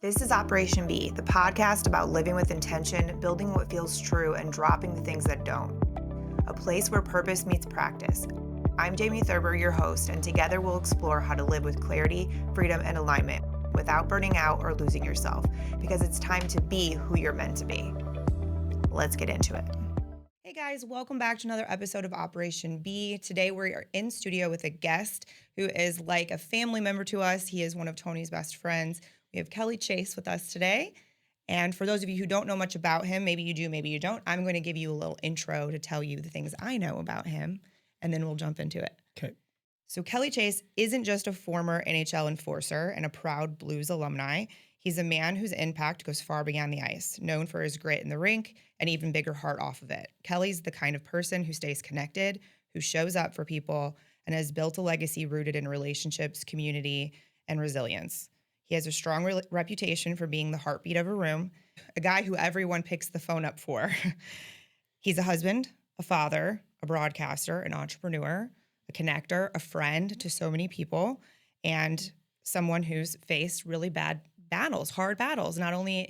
This is Operation B, the podcast about living with intention, building what feels true, and dropping the things that don't. A place where purpose meets practice. I'm Jamie Thurber, your host, and together we'll explore how to live with clarity, freedom, and alignment without burning out or losing yourself, because it's time to be who you're meant to be. Let's get into it. Hey guys, welcome back to another episode of Operation B. Today we are in studio with a guest who is like a family member to us. He is one of Tony's best friends. We have Kelly Chase with us today. And for those of you who don't know much about him, maybe you do, maybe you don't, I'm going to give you a little intro to tell you the things I know about him, and then we'll jump into it. Okay. So Kelly Chase isn't just a former NHL enforcer and a proud Blues alumni. He's a man whose impact goes far beyond the ice, known for his grit in the rink and even bigger heart off of it. Kelly's the kind of person who stays connected, who shows up for people, and has built a legacy rooted in relationships, community, and resilience. He has a strong reputation for being the heartbeat of a room, a guy who everyone picks the phone up for. He's a husband, a father, a broadcaster, an entrepreneur, a connector, a friend to so many people, and someone who's faced really bad battles, hard battles, not only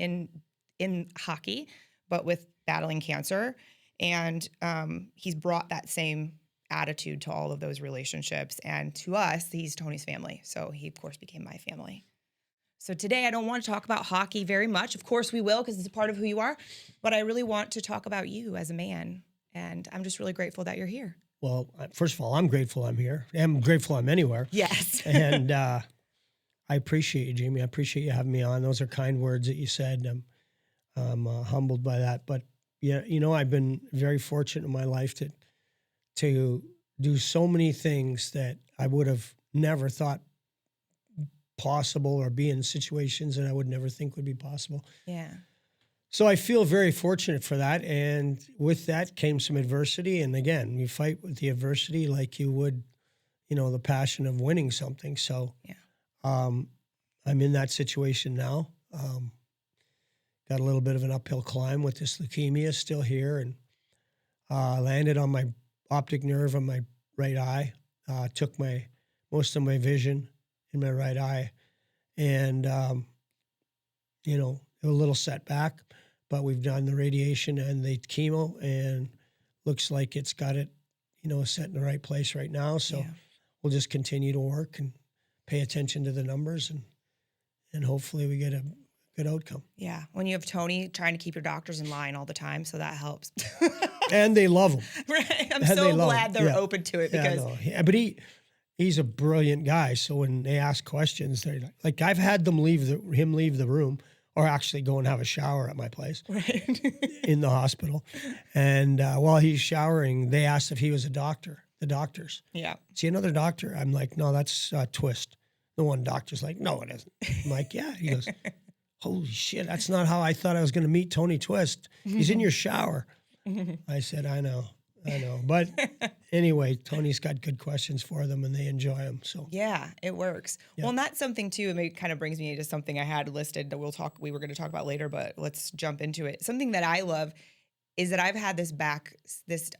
in hockey, but with battling cancer. And he's brought that same attitude to all of those relationships. And to us, he's Tony's family. So he, of course, became my family. So today I don't want to talk about hockey very much. Of course we will, because it's a part of who you are. But I really want to talk about you as a man. And I'm just really grateful that you're here. Well, first of all, I'm grateful I'm here. I'm grateful I'm anywhere. Yes. And I appreciate you, Jamie. I appreciate you having me on. Those are kind words that you said. I'm humbled by that. But yeah, you know, I've been very fortunate in my life to do so many things that I would have never thought possible, or be in situations that I would never think would be possible. Yeah. So I feel very fortunate for that. And with that came some adversity. And again, you fight with the adversity like you would, you know, the passion of winning something. So yeah. I'm in that situation now. Got a little bit of an uphill climb with this leukemia, still here. And landed on my optic nerve on my right eye. Took most of my vision in my right eye. And, you know, a little setback, but we've done the radiation and the chemo, and looks like it's got it, you know, set in the right place right now. So we'll just continue to work and pay attention to the numbers, and hopefully we get a good outcome. Yeah. When you have Tony trying to keep your doctors in line all the time, so that helps. And they love him. Right. I'm so glad they're open to it, because but he's a brilliant guy. So when they ask questions, they're like, I've had them leave the room, or actually go and have a shower at my place, right. in the hospital. And while he's showering, they asked if he was a doctor, the doctors. Yeah. See another doctor? I'm like, no, that's Twist. The one doctor's like, no, it isn't. I'm like, yeah. He goes, holy shit, that's not how I thought I was going to meet Tony Twist. He's in your shower. I said, I know. But anyway, Tony's got good questions for them, and they enjoy them. So yeah, it works. Yeah. Well, and that's something too. It kind of brings me to something I had listed that we were going to talk about later, but let's jump into it. Something that I love is that I've had this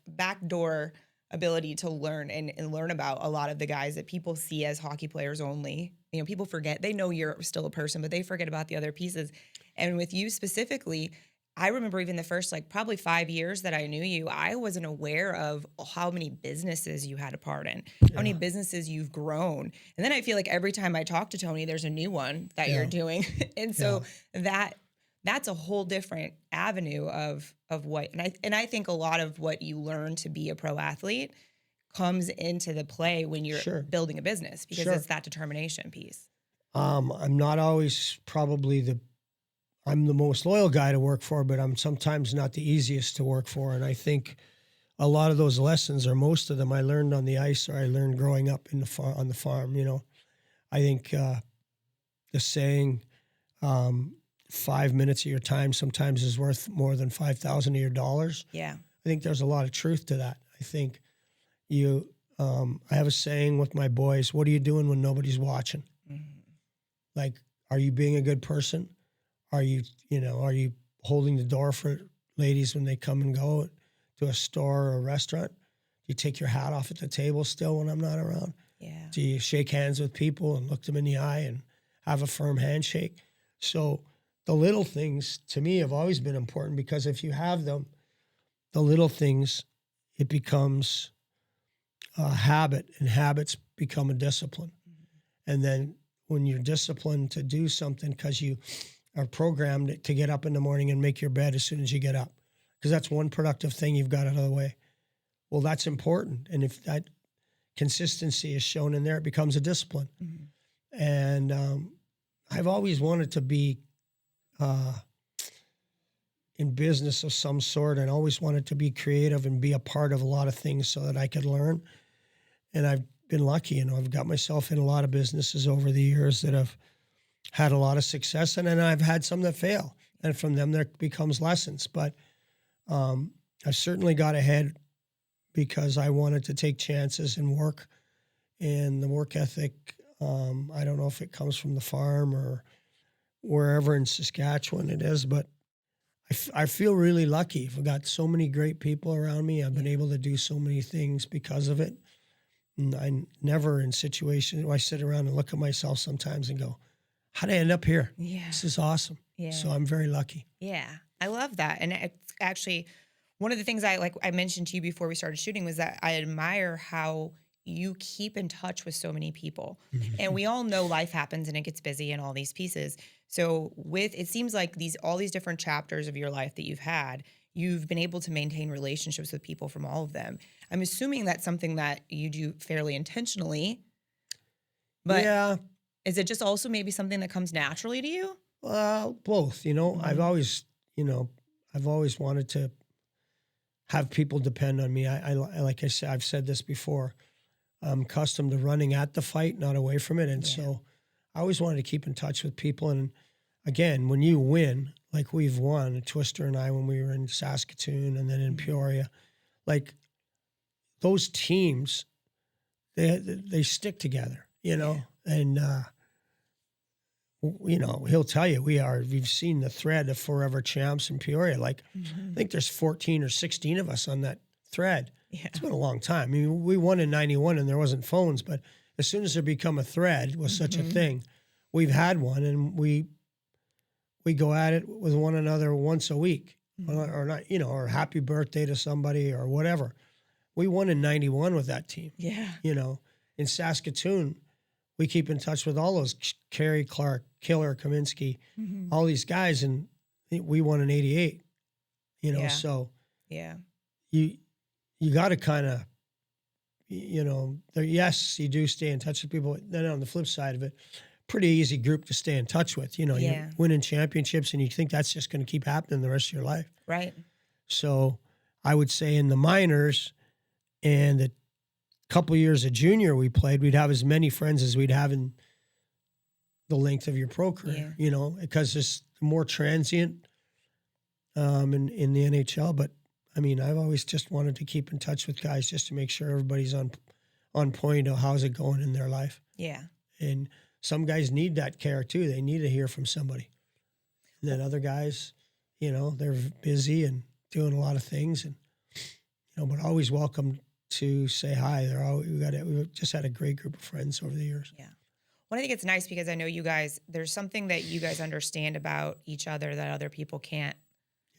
backdoor ability to learn and learn about a lot of the guys that people see as hockey players only. You know, people forget, they know you're still a person, but they forget about the other pieces. And with you specifically, I remember even the first, probably 5 years that I knew you, I wasn't aware of how many businesses you had a part in, how many businesses you've grown. And then I feel like every time I talk to Tony, there's a new one that you're doing. And so that's a whole different avenue of what, and I think a lot of what you learn to be a pro athlete comes into the play when you're building a business, because it's that determination piece. I'm not always probably I'm the most loyal guy to work for, but I'm sometimes not the easiest to work for. And I think a lot of those lessons, or most of them, I learned on the ice, or I learned growing up on the farm. You know, I think the saying, 5 minutes of your time sometimes is worth more than 5,000 of your dollars. Yeah, I think there's a lot of truth to that. I think I have a saying with my boys: what are you doing when nobody's watching? Mm-hmm. Like, are you being a good person? Are you holding the door for ladies when they come and go to a store or a restaurant? Do you take your hat off at the table still when I'm not around? Yeah. Do you shake hands with people and look them in the eye and have a firm handshake? So the little things to me have always been important, because if you have them, the little things, it becomes a habit, and habits become a discipline. And then when you're disciplined to do something because you are programmed to get up in the morning and make your bed as soon as you get up, because that's one productive thing you've got out of the way. Well, that's important. And if that consistency is shown in there, it becomes a discipline. And I've always wanted to be in business of some sort, and always wanted to be creative and be a part of a lot of things so that I could learn. And I've been lucky, I've got myself in a lot of businesses over the years that have had a lot of success, and then I've had some that fail. And from them, there becomes lessons. But I've certainly got ahead because I wanted to take chances and work. And the work ethic, I don't know if it comes from the farm or wherever in Saskatchewan it is, but I feel really lucky. I've got so many great people around me. I've been able to do so many things because of it. And I'm never in situations where I sit around and look at myself sometimes and go, how did I end up here? Yeah. This is awesome. Yeah. So I'm very lucky. Yeah. I love that. And it's actually one of the things I mentioned to you before we started shooting was that I admire how you keep in touch with so many people. And we all know life happens and it gets busy and all these pieces. So it seems like all these different chapters of your life that you've had, you've been able to maintain relationships with people from all of them. I'm assuming that's something that you do fairly intentionally, but yeah, is it just also maybe something that comes naturally to you? Both, I've always wanted to have people depend on me. I like I said, I've said this before, I'm accustomed to running at the fight, not away from it. And so I always wanted to keep in touch with people. And again, when you win, like we've won, Twister and I, when we were in Saskatoon and then in Peoria, like those teams, they stick together, and, he'll tell you, we've seen the thread of Forever Champs in Peoria. Like, I think there's 14 or 16 of us on that thread. Yeah. It's been a long time. I mean, we won in 91 and there wasn't phones, but as soon as there become a thread was such a thing, we've had one, and we go at it with one another once a week, or not, or happy birthday to somebody or whatever. We won in 91 with that team. Yeah. In Saskatoon, we keep in touch with all those Kerry, Clark, Killer, Kaminsky, all these guys, and we won in 88. So you got to kind of, yes, you do stay in touch with people. Then on the flip side of it, pretty easy group to stay in touch with. You're winning championships, and you think that's just going to keep happening the rest of your life. Right. So I would say in the minors and the couple years of junior we played, we'd have as many friends as we'd have in the length of your pro career, because it's more transient in the NHL. But I mean, I've always just wanted to keep in touch with guys just to make sure everybody's on point of how's it going in their life. Yeah. And some guys need that care too. They need to hear from somebody. And then other guys, they're busy and doing a lot of things, and but always welcome to say hi. We've just had a great group of friends over the years. Yeah. Well, I think it's nice because I know you guys, there's something that you guys understand about each other that other people can't.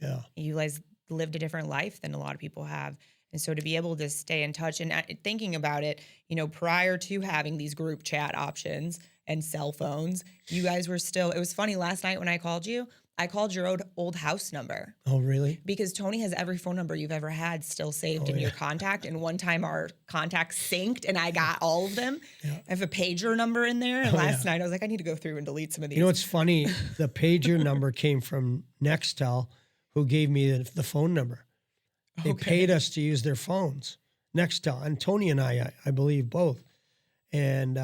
Yeah. You guys lived a different life than a lot of people have. And so to be able to stay in touch and thinking about it, prior to having these group chat options and cell phones, you guys were still, it was funny last night when I called you, I called your old house number. Oh, really? Because Tony has every phone number you've ever had still saved in your contact. And one time our contacts synced and I got all of them. Yeah. I have a pager number in there. And last night I was like, I need to go through and delete some of these. It's funny. The pager number came from Nextel, who gave me the phone number. They paid us to use their phones. Nextel. And Tony and I believe both. And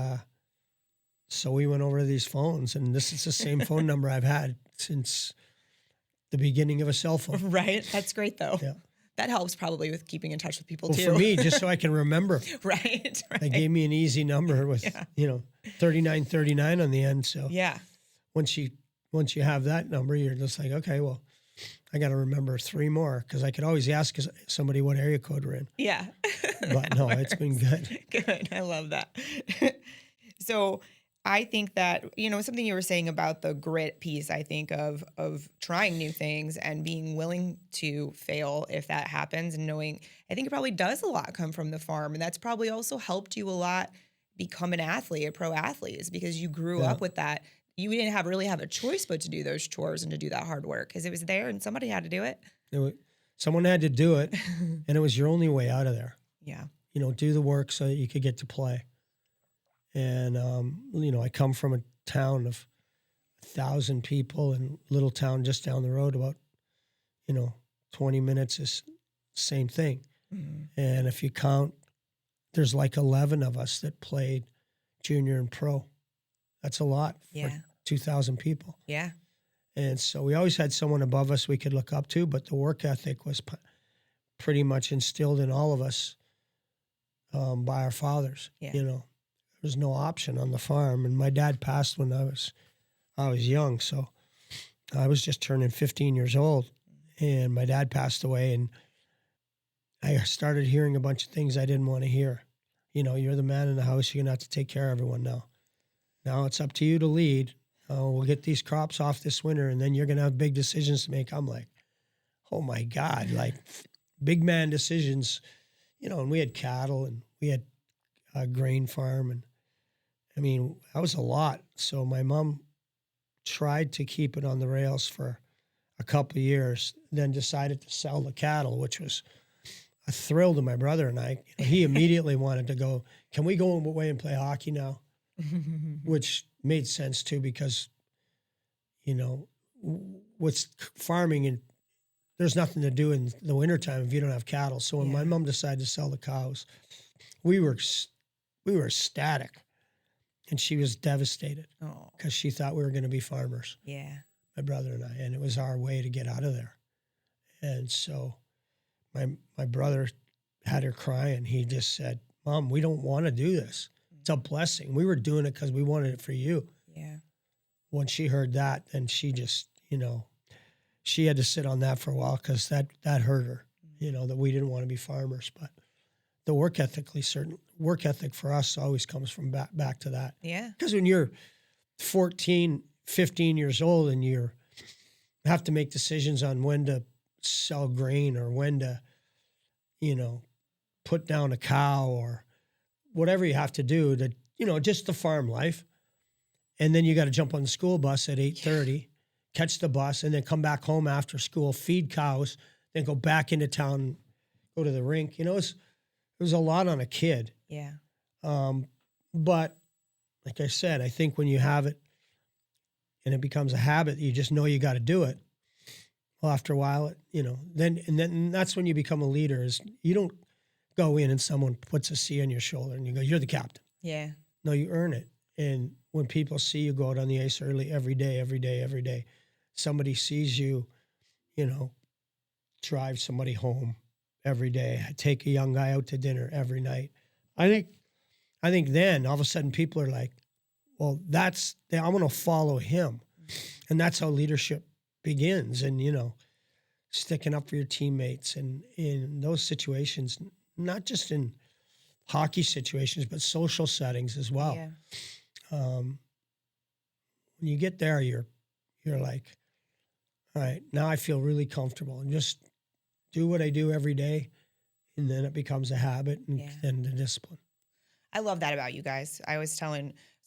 so we went over to these phones, and this is the same phone number I've had since the beginning of a cell phone. Right. That's great, though. Yeah. That helps probably with keeping in touch with people, too. For me, just so I can remember. Right. They gave me an easy number with, 3939 on the end. So once you have that number, you're just like, okay, well, I got to remember 3 more, because I could always ask somebody what area code we're in. Yeah. But no, it's been good. Good. I love that. So I think that, something you were saying about the grit piece, I think of trying new things and being willing to fail if that happens and knowing, I think it probably does a lot come from the farm. And that's probably also helped you a lot become an athlete, a pro athlete, is because you grew Yeah. up with that. You didn't really have a choice but to do those chores and to do that hard work because it was there and somebody had to do it. It wa- Someone had to do it, and it was your only way out of there. Yeah. Do the work so that you could get to play. And, I come from a town of 1,000 people and little town just down the road about, 20 minutes is same thing. Mhm. And if you count, there's like 11 of us that played junior and pro. That's a lot for Yeah. 2,000 people. Yeah. And so we always had someone above us we could look up to, but the work ethic was pretty much instilled in all of us by our fathers. Yeah. There was no option on the farm. And my dad passed when I was young, so I was just turning 15 years old, and my dad passed away, and I started hearing a bunch of things I didn't want to hear. You're the man in the house. You're going to have to take care of everyone now. Now it's up to you to lead. We'll get these crops off this winter, and then you're going to have big decisions to make. I'm like, oh my God, like big man decisions, and we had cattle and we had a grain farm. And I mean, that was a lot. So my mom tried to keep it on the rails for a couple of years, then decided to sell the cattle, which was a thrill to my brother and I. He immediately wanted to go, can we go away and play hockey now? Which made sense too, because, with farming and there's nothing to do in the wintertime if you don't have cattle. So when my mom decided to sell the cows, we were ecstatic, and she was devastated Oh, because she thought we were going to be farmers, yeah. my brother and I, and it was our way to get out of there. And so my brother had her crying. He just said, Mom, we don't want to do this. It's a blessing. We were doing it because we wanted it for you. Yeah. When she heard that, then she just, she had to sit on that for a while because that hurt her, that we didn't want to be farmers. But the work ethic for us always comes from back to that. Yeah. Because when you're 14, 15 years old and you have to make decisions on when to sell grain or when to, put down a cow or whatever you have to do to, just the farm life. And then you got to jump on the school bus at 8:30, catch the bus, and then come back home after school, feed cows, then go back into town, go to the rink. It was a lot on a kid. Yeah. But like I said, I think when you have it and it becomes a habit, you just know you got to do it. Well, after a while, then that's when you become a leader. Is you don't go in and someone puts a C on your shoulder and you go, you're the captain. Yeah. No, you earn it. And when people see you go out on the ice early, every day, somebody sees you, drive somebody home every day, take a young guy out to dinner every night. I think then all of a sudden people are like, well, I'm going to follow him. And that's how leadership begins. And, sticking up for your teammates and in those situations, not just in hockey situations, but social settings as well. Yeah. When you get there, you're like, all right, now I feel really comfortable and just do what I do every day. And then it becomes a habit and then the discipline. I love that about you guys. I was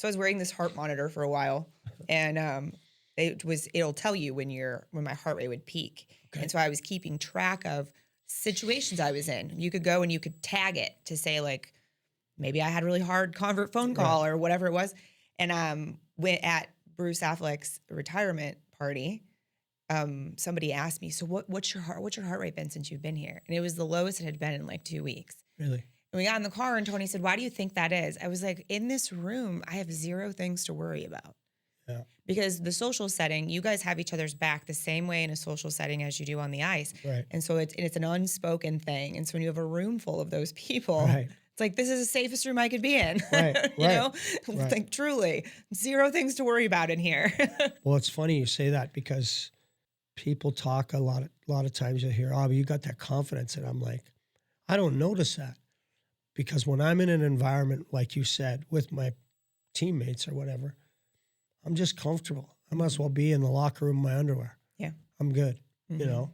was wearing this heart monitor for a while, and it'll tell you when my heart rate would peak. Okay. And so I was keeping track of situations I was in. You could go and you could tag it to say, like, maybe I had a really hard convert phone call or whatever it was. And at Bruce Affleck's retirement party, somebody asked me, so what's your heart rate been since you've been here? And it was the lowest it had been in like 2 weeks. Really? And we got in the car and Tony said, why do you think that is? I was like, in this room, I have zero things to worry about. Yeah. Because the social setting, you guys have each other's back the same way in a social setting as you do on the ice. Right. And so it's an unspoken thing. And so when you have a room full of those people, Right. it's like, this is the safest room I could be in. Right. you know? Right. Like, truly, zero things to worry about in here. Well, it's funny you say that because people talk a lot of times you'll hear, oh, you got that confidence. And I'm like, I don't notice that. Because when I'm in an environment, like you said, with my teammates or whatever, I'm just comfortable. I might as well be in the locker room in my underwear. Yeah. I'm good, Mm-hmm. you know.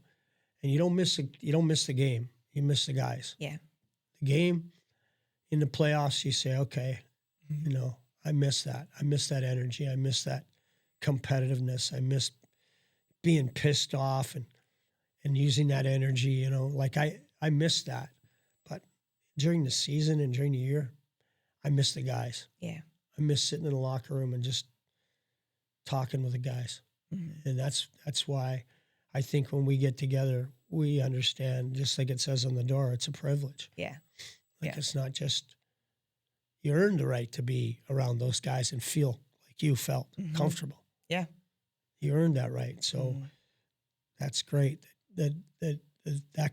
And you don't miss the game. You miss the guys. Yeah. The game in the playoffs, you say, okay, Mm-hmm. you know, I miss that. I miss that energy. I miss that competitiveness. I miss being pissed off and using that energy, you know, like I miss that. But during the season and during the year, I miss the guys. Yeah. I miss sitting in the locker room and just talking with the guys. Mm-hmm. And that's why I think when we get together, we understand, just like it says on the door, it's a privilege. Yeah. Like Yeah. it's not just, you earned the right to be around those guys and feel like you felt Mm-hmm. comfortable. Yeah. You earned that right. So Mm-hmm. that's great that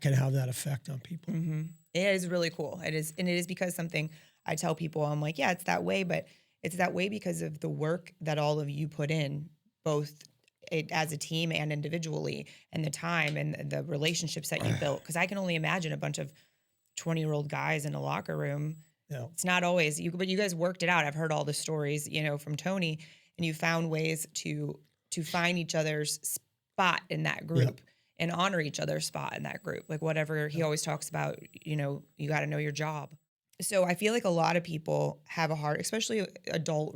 can have that effect on people. Mm-hmm. It is really cool. It is, and it is because something I tell people, I'm like, yeah, it's that way, but it's that way because of the work that all of you put in, both as a team and individually, and the time and the relationships that you built. Because I can only imagine a bunch of 20-year-old guys in a locker room. Yeah. It's not always you, but you guys worked it out. I've heard all the stories, you know, from Tony, and you found ways to find each other's spot in that group. Yep. And honor each other's spot in that group. Like whatever he always talks about, you know, you got to know your job. So I feel like a lot of people have a hard, especially adult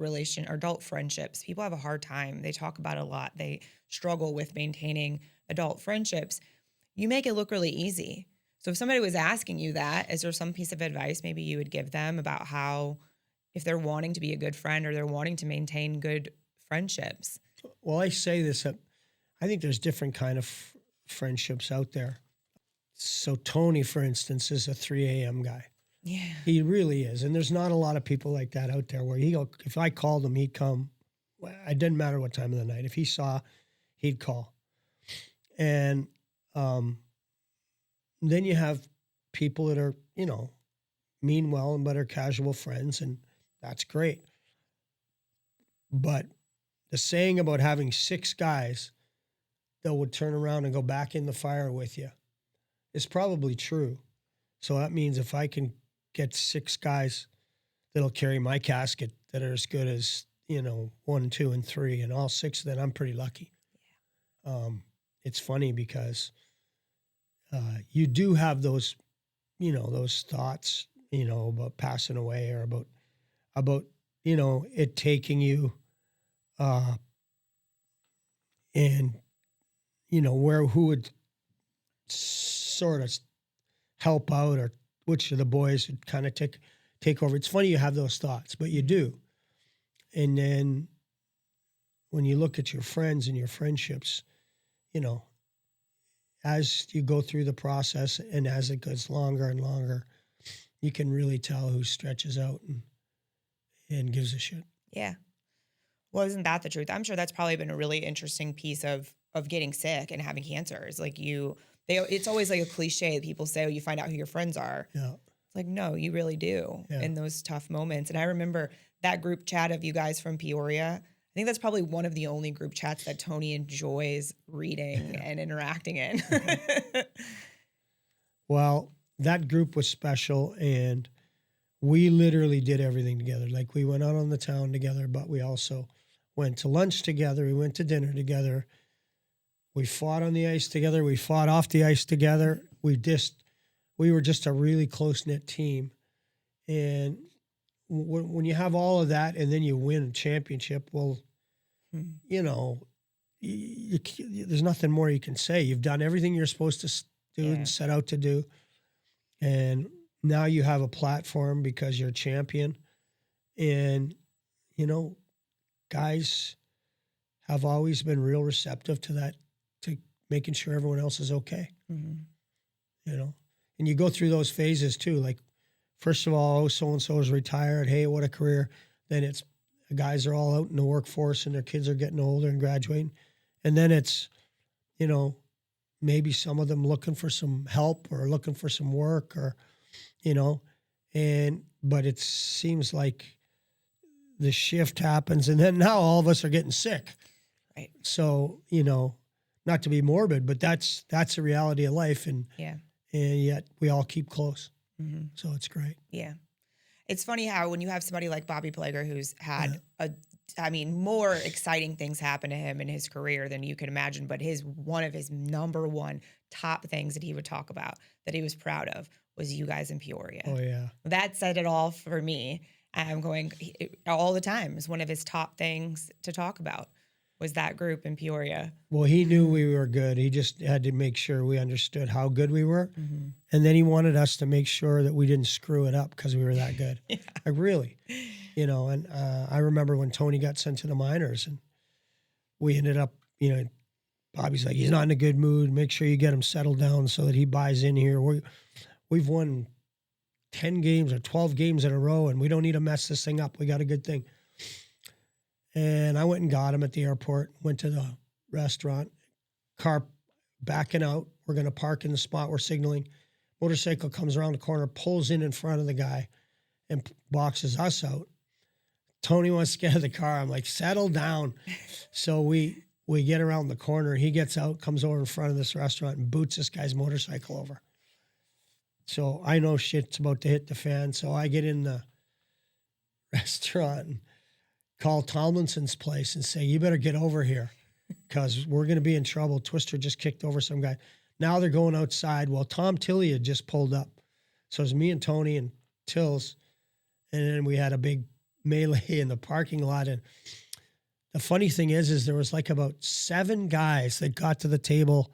friendships. People have a hard time. They talk about it a lot. They struggle with maintaining adult friendships. You make it look really easy. So if somebody was asking you that, is there some piece of advice maybe you would give them about how, if they're wanting to be a good friend or they're wanting to maintain good friendships? Well, I say this, I think there's different kind of friendships out there. So Tony, for instance, is a 3 a.m. guy. Yeah. He really is. And there's not a lot of people like that out there where if I called him, he'd come. It didn't matter what time of the night. If he saw, he'd call. And then you have people that are, you know, mean well but are casual friends, and that's great. But the saying about having 6 guys that would turn around and go back in the fire with you is probably true. So that means if I can get 6 guys that'll carry my casket that are as good as, you know, 1, 2, and 3, and all 6, then I'm pretty lucky. Yeah. It's funny because you do have those, you know, those thoughts, you know, about passing away or about, you know, it taking you and, you know, who would sort of help out or which of the boys would kind of take over. It's funny you have those thoughts, but you do. And then when you look at your friends and your friendships, you know, as you go through the process and as it goes longer and longer, you can really tell who stretches out and gives a shit. Yeah. Well, isn't that the truth? I'm sure that's probably been a really interesting piece of getting sick and having cancer. Is like it's always like a cliche that people say, oh, you find out who your friends are. Yeah. It's like, no, you really do in those tough moments. And I remember that group chat of you guys from Peoria. I think that's probably one of the only group chats that Tony enjoys reading and interacting in. Well, that group was special, and we literally did everything together. Like we went out on the town together, but we also went to lunch together. We went to dinner together. We fought on the ice together. We fought off the ice together. We were just a really close-knit team. And when you have all of that and then you win a championship, well, you know, there's nothing more you can say. You've done everything you're supposed to do and set out to do. And now you have a platform because you're a champion. And, you know, guys have always been real receptive to that, to making sure everyone else is okay. Mm-hmm. You know, and you go through those phases too. Like, first of all, so-and-so is retired. Hey, what a career. Then it's guys are all out in the workforce and their kids are getting older and graduating. And then it's, you know, maybe some of them looking for some help or looking for some work or, you know, but it seems like the shift happens and then now all of us are getting sick. Right. So, you know, not to be morbid, but that's the reality of life. And yet we all keep close. Mm-hmm. So it's great. Yeah. It's funny how when you have somebody like Bobby Plager who's had more exciting things happen to him in his career than you can imagine, but one of his number one top things that he would talk about that he was proud of was you guys in Peoria. Oh, yeah. That said it all for me. I'm going all the time is one of his top things to talk about was that group in Peoria. Well, he knew we were good. He just had to make sure we understood how good we were. And then he wanted us to make sure that we didn't screw it up because we were that good. Like, really. And I remember when Tony got sent to the minors and we ended up, Bobby's like, he's not in a good mood. Make sure you get him settled down so that he buys in here. We've won 10 games or 12 games in a row, and we don't need to mess this thing up. We got a good thing. And I went and got him at the airport, went to the restaurant, car backing out. We're going to park in the spot we're signaling. Motorcycle comes around the corner, pulls in front of the guy, and boxes us out. Tony wants to get out of the car. I'm like, settle down. So we get around the corner. He gets out, comes over in front of this restaurant, and boots this guy's motorcycle over. So I know shit's about to hit the fan. So I get in the restaurant and call Tomlinson's place and say, you better get over here because we're going to be in trouble. Twister just kicked over some guy. Now they're going outside. Well, Tom Tilley had just pulled up. So it was me and Tony and Tills. And then we had a big melee in the parking lot. And the funny thing is there was like about 7 guys that got to the table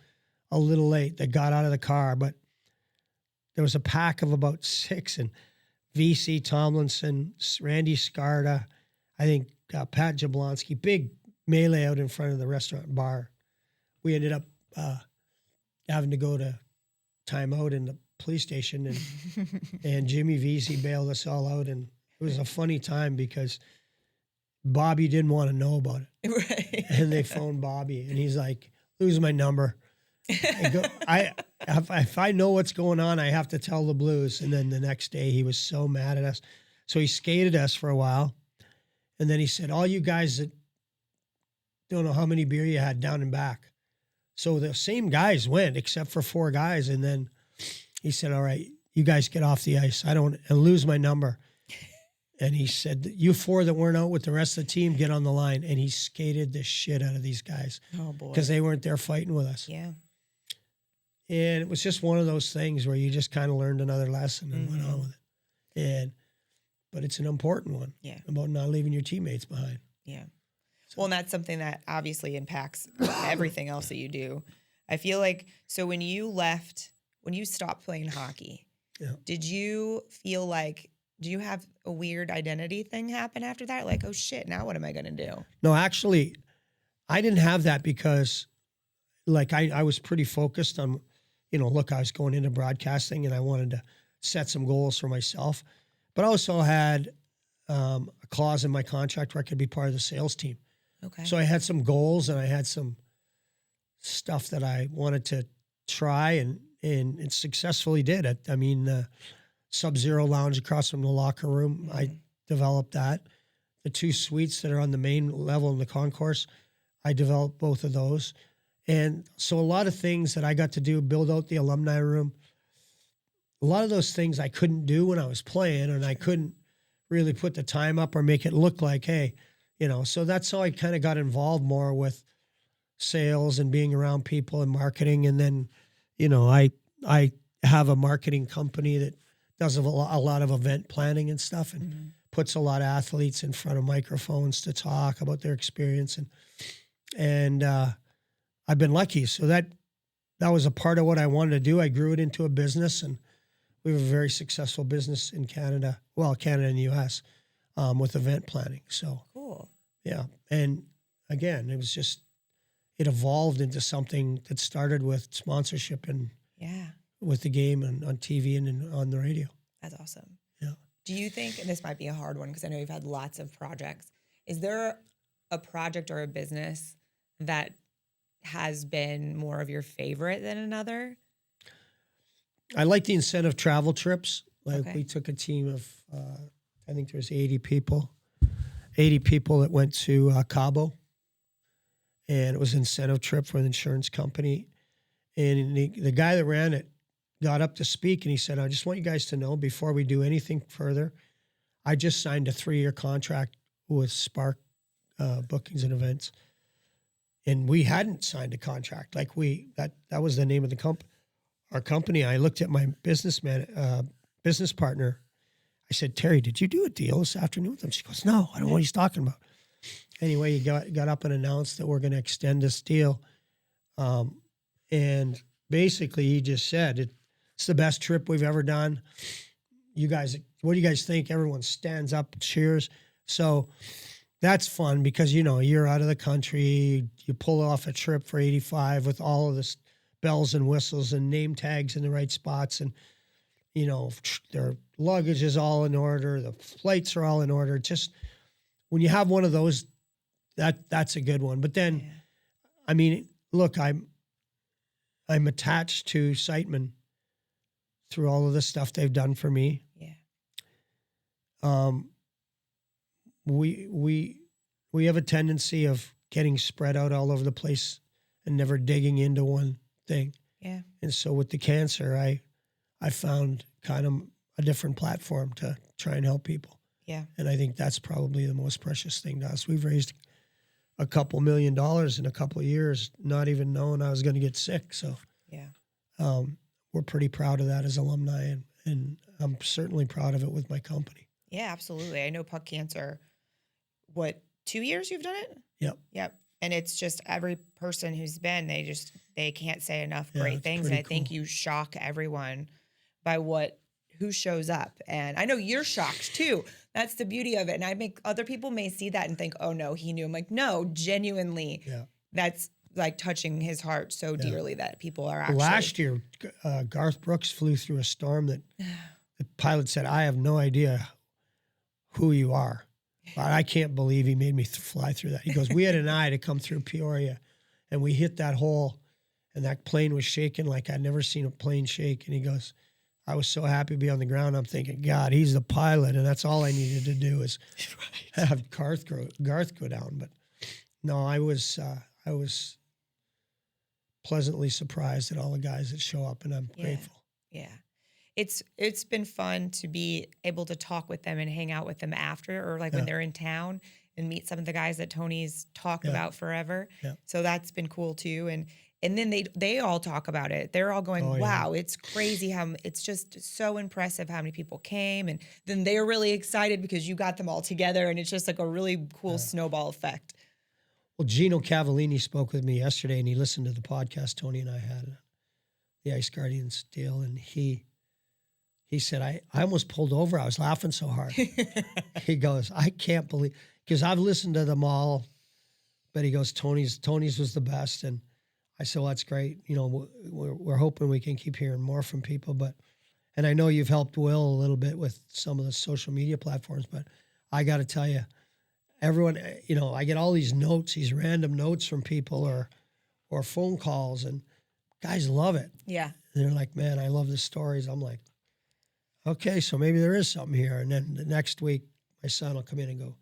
a little late that got out of the car. But there was a pack of about 6, and VC Tomlinson, Randy Scarda, I think Pat Jablonski, big melee out in front of the restaurant bar. We ended up having to go to timeout in the police station, and Jimmy VC bailed us all out, and it was a funny time because Bobby didn't want to know about it. Right. And they phoned Bobby, and he's like, lose my number. If I know what's going on, I have to tell the Blues. And then the next day he was so mad at us. So he skated us for a while. And then he said, all you guys that don't know how many beer you had down and back. So the same guys went except for 4 guys. And then he said, all right, you guys get off the ice. I don't and lose my number. And he said, you 4 that weren't out with the rest of the team, get on the line. And he skated the shit out of these guys. Oh, boy. Because they weren't there fighting with us. Yeah. And it was just one of those things where you just kind of learned another lesson and went on with it. But it's an important one. Yeah. About not leaving your teammates behind. Yeah. Well, and that's something that obviously impacts everything else that you do. I feel like, so when you stopped playing hockey, did you feel like, do you have a weird identity thing happen after that? Like, oh shit, now what am I going to do? No, actually, I didn't have that because like I was pretty focused on, look, I was going into broadcasting and I wanted to set some goals for myself. But I also had a clause in my contract where I could be part of the sales team. Okay. So I had some goals and I had some stuff that I wanted to try and it successfully did. The Sub-Zero Lounge across from the locker room, I developed that. The 2 suites that are on the main level in the concourse, I developed both of those. And so a lot of things that I got to do, build out the alumni room, a lot of those things I couldn't do when I was playing, and I couldn't really put the time up or make it look like, hey, so that's how I kind of got involved more with sales and being around people and marketing. And then, I have a marketing company that does a lot of event planning and stuff and puts a lot of athletes in front of microphones to talk about their experience. And I've been lucky. So that was a part of what I wanted to do. I grew it into a business, and we have a very successful business in Canada. Well, Canada and the U.S. With event planning. So cool. Yeah. And again, it evolved into something that started with sponsorship and with the game and on TV and on the radio. That's awesome. Yeah. Do you think, and this might be a hard one because I know you've had lots of projects, is there a project or a business that has been more of your favorite than another? I like the incentive travel trips. We took a team of, I think there was 80 people that went to Cabo, and it was an incentive trip for an insurance company. And the guy that ran it got up to speak, and he said, I just want you guys to know before we do anything further, I just signed a 3-year contract with Spark Bookings and Events, and we hadn't signed a contract. Like that was the name of our company. I looked at my business partner. I said, Terry, did you do a deal this afternoon with him? She goes, no, I don't know what he's talking about. Anyway, he got up and announced that we're going to extend this deal. And basically he just said, it's the best trip we've ever done. You guys, what do you guys think? Everyone stands up, cheers. So that's fun because, you're out of the country. You pull off a trip for 85 with all of this bells and whistles and name tags in the right spots. And, their luggage is all in order. The flights are all in order. Just when you have one of those, that's a good one. But then, I mean, look, I'm attached to Siteman through all of the stuff they've done for me. Yeah. We have a tendency of getting spread out all over the place and never digging into one thing. Yeah. And so with the cancer, I found kind of a different platform to try and help people. Yeah. And I think that's probably the most precious thing to us. We've raised a couple $1 million in a couple of years, not even knowing I was going to get sick. So yeah, we're pretty proud of that as alumni, and I'm certainly proud of it with my company. Yeah, absolutely. I know Puck Cancer, 2 years you've done it? Yep. And it's just every person who's been, they can't say enough great things. And I think you shock everyone by who shows up. And I know you're shocked too. That's the beauty of it. And other people may see that and think, oh no, he knew. I'm like, no, genuinely, that's like touching his heart so dearly that people are actually. Last year, Garth Brooks flew through a storm that the pilot said, I have no idea who you are. But I can't believe he made me fly through that. He goes, we had an eye to come through Peoria, and we hit that hole, and that plane was shaking like I'd never seen a plane shake. And he goes, I was so happy to be on the ground. I'm thinking, God, he's the pilot, and that's all I needed to do is have Garth go down. But no, I was pleasantly surprised at all the guys that show up, and I'm grateful. Yeah. It's been fun to be able to talk with them and hang out with them after, or like when they're in town and meet some of the guys that Tony's talked about forever. Yeah. So that's been cool too. And then they all talk about it. They're all going, wow, it's crazy how it's just so impressive how many people came. And then they're really excited because you got them all together, and it's just like a really cool snowball effect. Well, Gino Cavallini spoke with me yesterday, and he listened to the podcast Tony and I had, the Ice Guardians deal, and he said, I almost pulled over. I was laughing so hard. He goes, I can't believe, because I've listened to them all, but he goes, Tony's was the best. And I said, well, that's great. We're hoping we can keep hearing more from people. And I know you've helped Will a little bit with some of the social media platforms, but I got to tell you, everyone, I get all these notes, these random notes from people or phone calls, and guys love it. Yeah. And they're like, man, I love the stories. I'm like, okay, so maybe there is something here. And then the next week, my son will come in and go,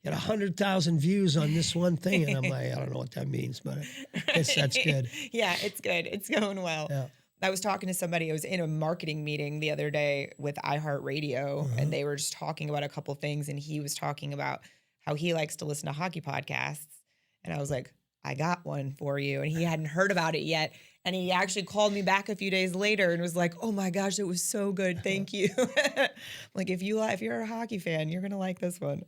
you had 100,000 views on this one thing. And I'm like, I don't know what that means, but I guess that's good. Yeah, it's good. It's going well. Yeah. I was talking to somebody, I was in a marketing meeting the other day with iHeartRadio, and they were just talking about a couple things, and he was talking about how he likes to listen to hockey podcasts. And I was like, I got one for you. And he hadn't heard about it yet. And he actually called me back a few days later and was like, oh my gosh, it was so good. Thank you. Like, if you're a hockey fan, you're going to like this one.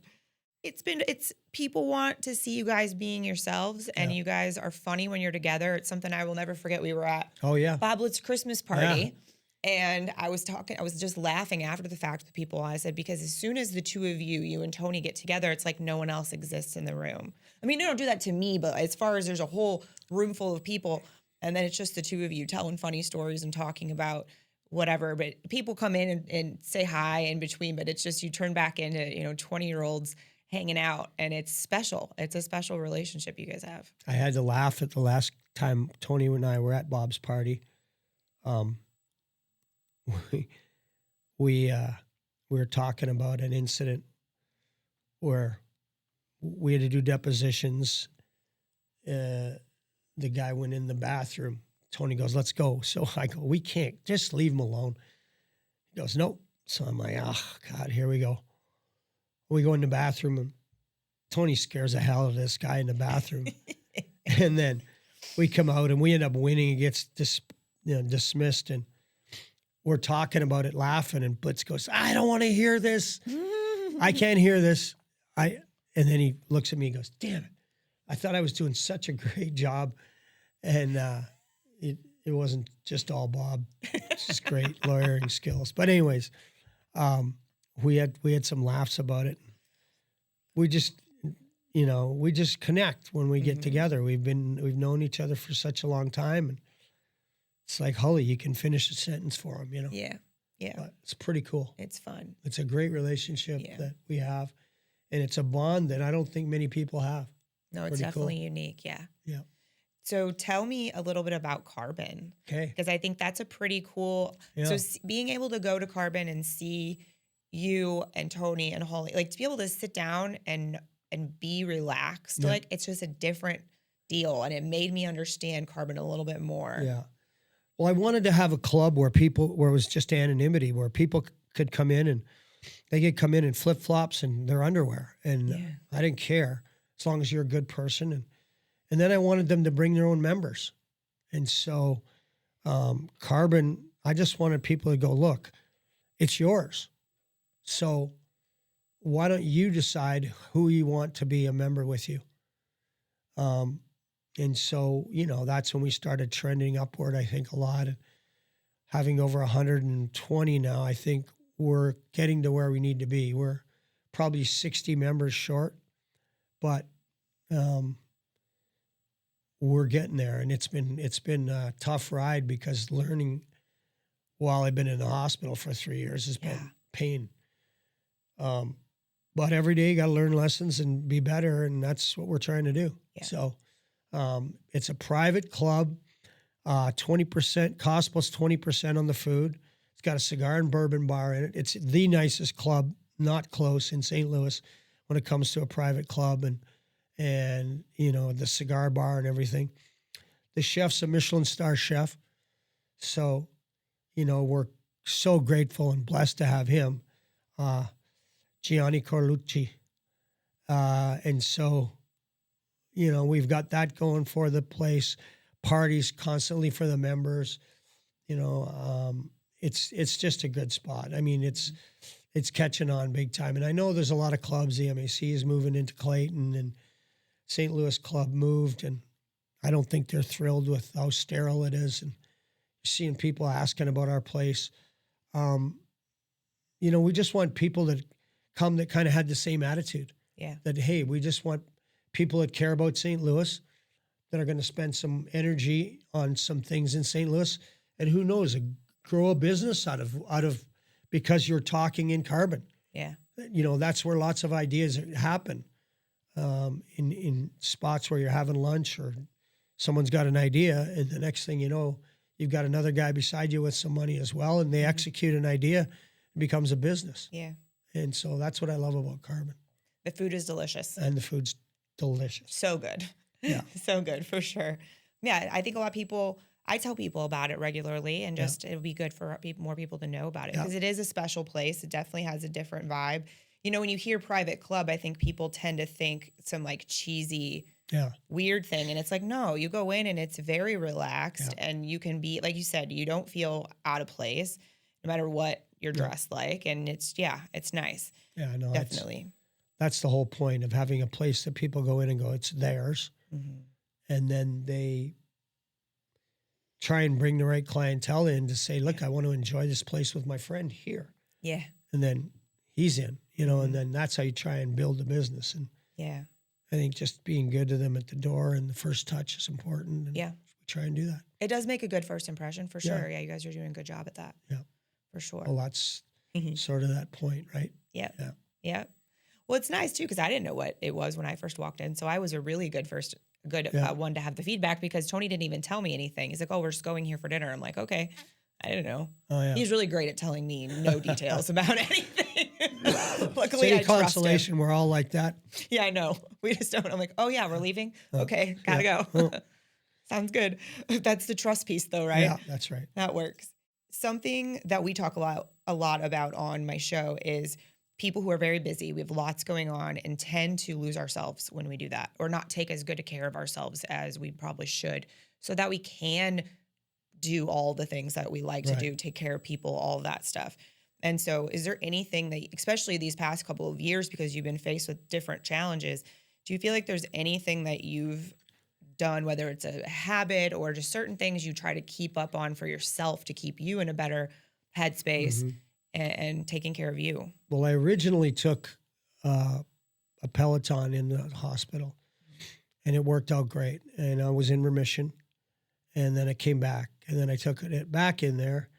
It's people want to see you guys being yourselves, and you guys are funny when you're together. It's something I will never forget. We were at Boblett's Christmas party, and I was just laughing after the fact with people. I said, because as soon as the two of you and Tony get together, it's like no one else exists in the room. I mean, they don't do that to me, but as far as there's a whole room full of people, and then it's just the two of you telling funny stories and talking about whatever. But people come in and say hi in between, but it's just you turn back into 20-year-olds hanging out, and it's special. It's a special relationship you guys have. I had to laugh at the last time Tony and I were at Bob's party. We were talking about an incident where we had to do depositions. The guy went in the bathroom. Tony goes, let's go. So I go, we can't, just leave him alone. He goes, nope. So I'm like, oh God, here we go. We go in the bathroom and Tony scares the hell out of this guy in the bathroom. And then we come out and we end up winning. It gets dismissed. And we're talking about it, laughing. And Blitz goes, I don't want to hear this. I can't hear this. And then he looks at me and goes, damn it. I thought I was doing such a great job. And it wasn't just all Bob. It's just great lawyering skills. But anyways, we had some laughs about it. We just connect when we get together. We've known each other for such a long time, and it's like, Holly, you can finish a sentence for him, Yeah. But it's pretty cool. It's fun. It's a great relationship that we have, and it's a bond that I don't think many people have. No, it's definitely unique. Yeah. Yeah. So tell me a little bit about Carbon. Okay. Because I think that's a pretty cool. Yeah. So being able to go to Carbon and see you and Tony and Holly, like to be able to sit down and be relaxed, like it's just a different deal. And it made me understand Carbon a little bit more. Yeah. Well, I wanted to have a club where it was just anonymity, where people could come in and they could come in flip flops and their underwear. And I didn't care as long as you're a good person. And then I wanted them to bring their own members. And so Carbon, I just wanted people to go, look, it's yours. So why don't you decide who you want to be a member with you? And so, that's when we started trending upward, I think, a lot. And having over 120 now, I think we're getting to where we need to be. We're probably 60 members short, but we're getting there. And it's been a tough ride because learning while I've been in the hospital for 3 years has been pain. But every day you got to learn lessons and be better, and that's what we're trying to do. Yeah. So it's a private club, 20% cost plus 20% on the food. It's got a cigar and bourbon bar in it. It's the nicest club, not close, in St. Louis when it comes to a private club and the cigar bar and everything. The chef's a Michelin star chef. So, we're so grateful and blessed to have him. Gianni Corlucci. And so, we've got that going for the place, parties constantly for the members. It's just a good spot. I mean, it's catching on big time. And I know there's a lot of clubs. The MAC is moving into Clayton, and St. Louis Club moved, and I don't think they're thrilled with how sterile it is. And seeing people asking about our place. We just want people that come that kind of had the same attitude. Yeah. That, hey, we just want people that care about St. Louis, that are going to spend some energy on some things in St. Louis, and who knows, grow a business out of because you're talking in Carbon. Yeah. That's where lots of ideas happen. In spots where you're having lunch or someone's got an idea, and the next thing you know, you've got another guy beside you with some money as well, and they execute an idea, it becomes a business. Yeah. And so that's what I love about Carbon. The food is delicious. And the food's delicious. So good. Yeah. So good, for sure. Yeah, I think a lot of people, I tell people about it regularly, and just it would be good for more people to know about it, because it is a special place. It definitely has a different vibe. When you hear private club, I think people tend to think some like cheesy, weird thing. And it's like, no, you go in and it's very relaxed, and you can be, like you said, you don't feel out of place no matter what you're dressed like. And it's nice. Yeah, I know. Definitely. That's the whole point of having a place that people go in and go, it's theirs. Mm-hmm. And then they try and bring the right clientele in to say, look, I want to enjoy this place with my friend here. Yeah. And then he's in, and then that's how you try and build a business. And I think just being good to them at the door and the first touch is important. And we try and do that. It does make a good first impression, for sure. Yeah, you guys are doing a good job at that. Yeah. For sure. Well, that's sort of that point, right? Yeah. Yeah. Yeah. Well, it's nice too, because I didn't know what it was when I first walked in. So I was a really good one to have the feedback, because Tony didn't even tell me anything. He's like, oh, we're just going here for dinner. I'm like, okay. I didn't know. Oh, yeah. He's really great at telling me no details about anything. Luckily, I trust him. We're all like that. Yeah, I know. We just don't. I'm like, oh, yeah, we're leaving? Okay, gotta go. Sounds good. That's the trust piece, though, right? Yeah, that's right. That works. Something that we talk a lot about on my show is people who are very busy, we have lots going on, and tend to lose ourselves when we do that, or not take as good a care of ourselves as we probably should, so that we can do all the things that we like to Right. do, take care of people, all of that stuff. And so, is there anything that, especially these past couple of years, because you've been faced with different challenges, do you feel like there's anything that you've done, whether it's a habit or just certain things you try to keep up on for yourself to keep you in a better headspace hmm and taking care of you? Well, I originally took a Peloton in the hospital, and it worked out great, and I was in remission. And then I came back, and then I took it back in there.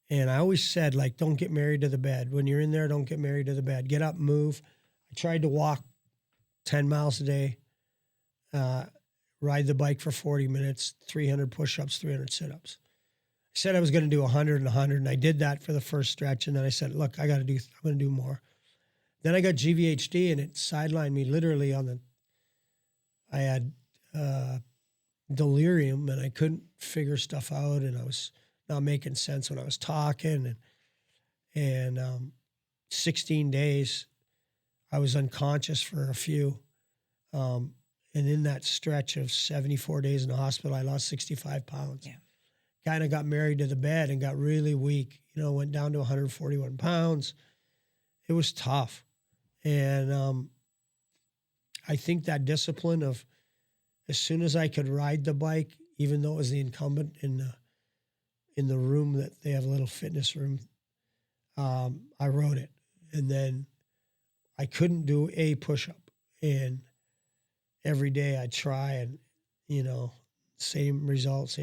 And I always said, like, don't get married to the bed. When you're in there, don't get married to the bed. Get up, move. I tried to walk 10 miles a day, ride the bike for 40 minutes, 300 push-ups, 300 sit-ups. I said I was going to do 100 and 100, and I did that for the first stretch. And then I said, look, I'm going to do more. Then I got GVHD, and it sidelined me literally I had delirium, and I couldn't figure stuff out, and I was not making sense when I was talking, and 16 days I was unconscious for a few, and in that stretch of 74 days in the hospital, I lost 65 pounds. Yeah. Kind of got married to the bed and got really weak, went down to 141 pounds. It was tough. And I think that discipline of, as soon as I could ride the bike, even though it was the incumbent in the room that they have a little fitness room, I rode it. And then I couldn't do a push-up. And every day I'd try, and, same result.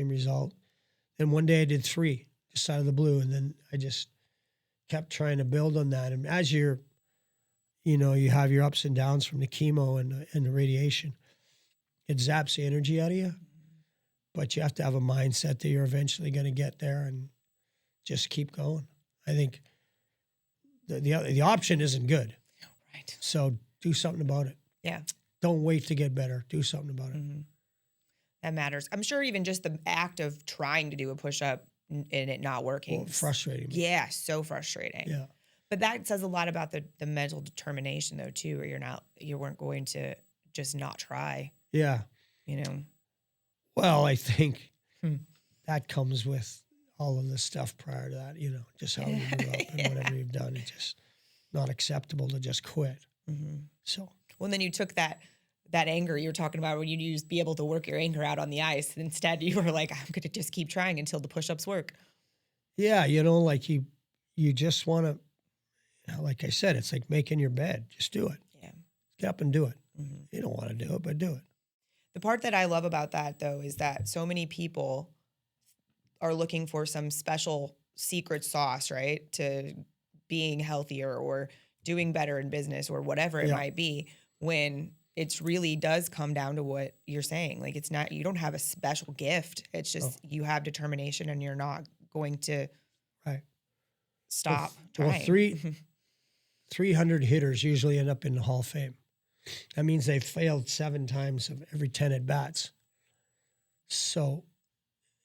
And one day I did 3, just out of the blue. And then I just kept trying to build on that. And as you have your ups and downs from the chemo and the radiation, it zaps the energy out of you, but you have to have a mindset that you're eventually going to get there and just keep going. I think the option isn't good. Right. So do something about it. Yeah. Don't wait to get better. Do something about it. Mm-hmm. That matters. I'm sure even just the act of trying to do a push-up and it not working. Well, frustrating. Yeah, so frustrating. Yeah. But that says a lot about the mental determination, though, too, where you weren't going to just not try. Yeah. Well, I think that comes with all of the stuff prior to that, just how you grew up and whatever you've done. It's just not acceptable to just quit. Mm-hmm. So. Well, then you took that anger you were talking about when you used to be able to work your anger out on the ice. And instead, you were like, I'm going to just keep trying until the push-ups work. Yeah, like you just want to, like I said, it's like making your bed. Just do it. Yeah. Get up and do it. Mm-hmm. You don't want to do it, but do it. The part that I love about that, though, is that so many people are looking for some special secret sauce, right, to being healthier or doing better in business or whatever it might be, when it really does come down to what you're saying. Like, it's not, you don't have a special gift. It's just you have determination, and you're not going to stop trying. Well, 300 hitters usually end up in the Hall of Fame. That means they've failed 7 times of every 10 at-bats. So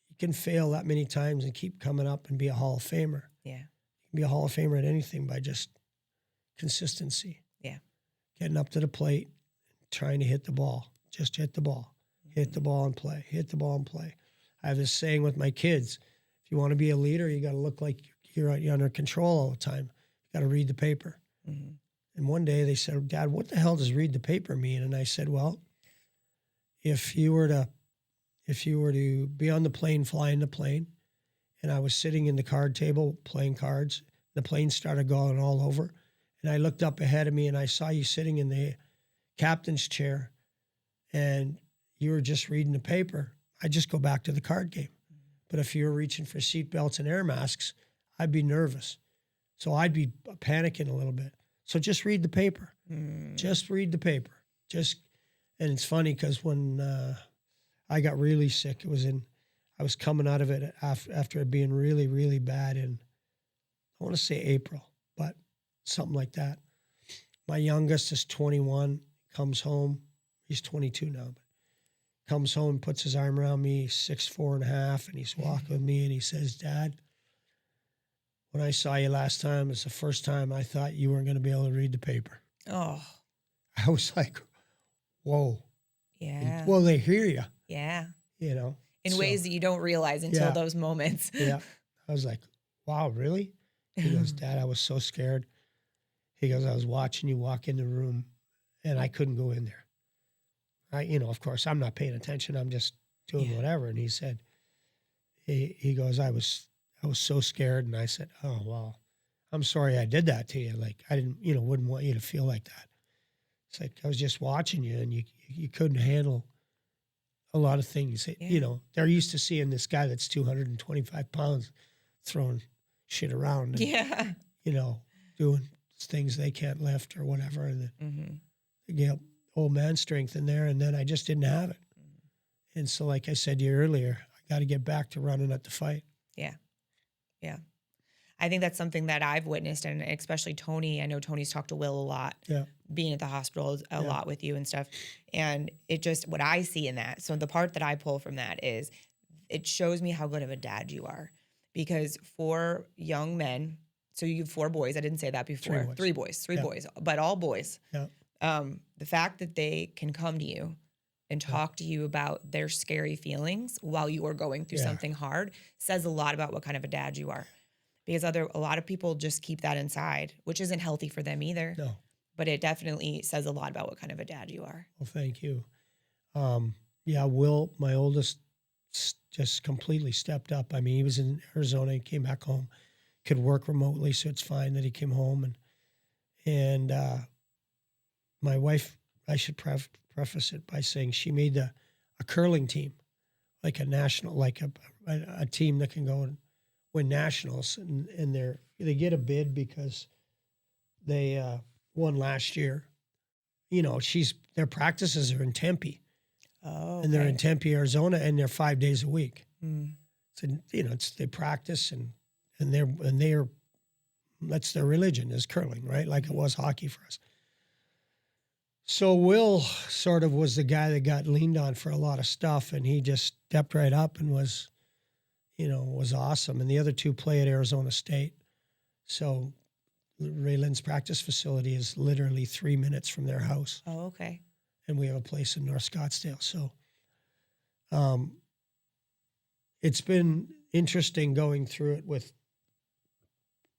you can fail that many times and keep coming up and be a Hall of Famer. Yeah. You can be a Hall of Famer at anything by just consistency. Yeah. Getting up to the plate, trying to hit the ball. Just hit the ball. Hit the ball and play. Hit the ball and play. I have this saying with my kids, if you want to be a leader, you got to look like you're under control all the time. You got to read the paper. Mm-hmm. And one day they said, Dad, what the hell does read the paper mean? And I said, well, if you were to be on the plane, flying the plane, and I was sitting in the card table playing cards, the plane started going all over, and I looked up ahead of me and I saw you sitting in the captain's chair and you were just reading the paper, I'd just go back to the card game. But if you were reaching for seat belts and air masks, I'd be nervous. So I'd be panicking a little bit. So just read the paper. Just read the paper. And it's funny because when I got really sick, I was coming out of it after it being really, really bad in, I want to say April, but something like that. My youngest is 21, comes home. He's 22 now, but comes home, puts his arm around me. He's 6'4.5", and he's walking with me, and he says, Dad, when I saw you last time, it's the first time I thought you weren't going to be able to read the paper. Oh, I was like, whoa. yeah. Well, they hear you, Yeah. you know. In So, ways that you don't realize until yeah, those moments. yeah. I was like, wow, really? He goes, Dad, I was so scared. He goes, I was watching you walk in the room and I couldn't go in there. Of course, I'm not paying attention. I'm just doing Yeah. whatever. And he said, he goes, I was so scared. And I said, oh, well, I'm sorry I did that to you. Like, I didn't, wouldn't want you to feel like that. It's like, I was just watching you and you couldn't handle a lot of things. Yeah. They're used to seeing this guy that's 225 pounds throwing shit around and, Yeah. doing things they can't lift or whatever. And Mm-hmm. they get old man strength in there. And then I just didn't have it. And so, like I said to you earlier, I got to get back to running at the fight. Yeah. Yeah. I think that's something that I've witnessed, and especially Tony. I know Tony's talked to Will a lot, Yeah. being at the hospital a Yeah. lot with you and stuff. And it just, what I see in that, so the part that I pull from that is it shows me how good of a dad you are. Because for young men, so you have 4 boys. I didn't say that before. 3 boys, Yeah. but all boys. Yeah. The fact that they can come to you and talk to you about their scary feelings while you are going through Yeah. something hard says a lot about what kind of a dad you are. Because a lot of people just keep that inside, which isn't healthy for them either. No. But it definitely says a lot about what kind of a dad you are. Well, thank you. Yeah, Will, my oldest, just completely stepped up. I mean, he was in Arizona. He came back home, could work remotely, so it's fine that he came home. And my wife, I should preface it by saying she made a curling team, like a national, like a team that can go and win nationals, and they get a bid because they won last year. Their practices are in Tempe. Oh, And they're in Tempe, Arizona, and they're 5 days a week. Mm. So they practice and they're that's their religion is curling, right? Like it was hockey for us. So Will sort of was the guy that got leaned on for a lot of stuff, and he just stepped right up and was awesome. And the other 2 play at Arizona State. So Ray Lynn's practice facility is literally 3 minutes from their house. Oh, okay. And we have a place in North Scottsdale. So it's been interesting going through it with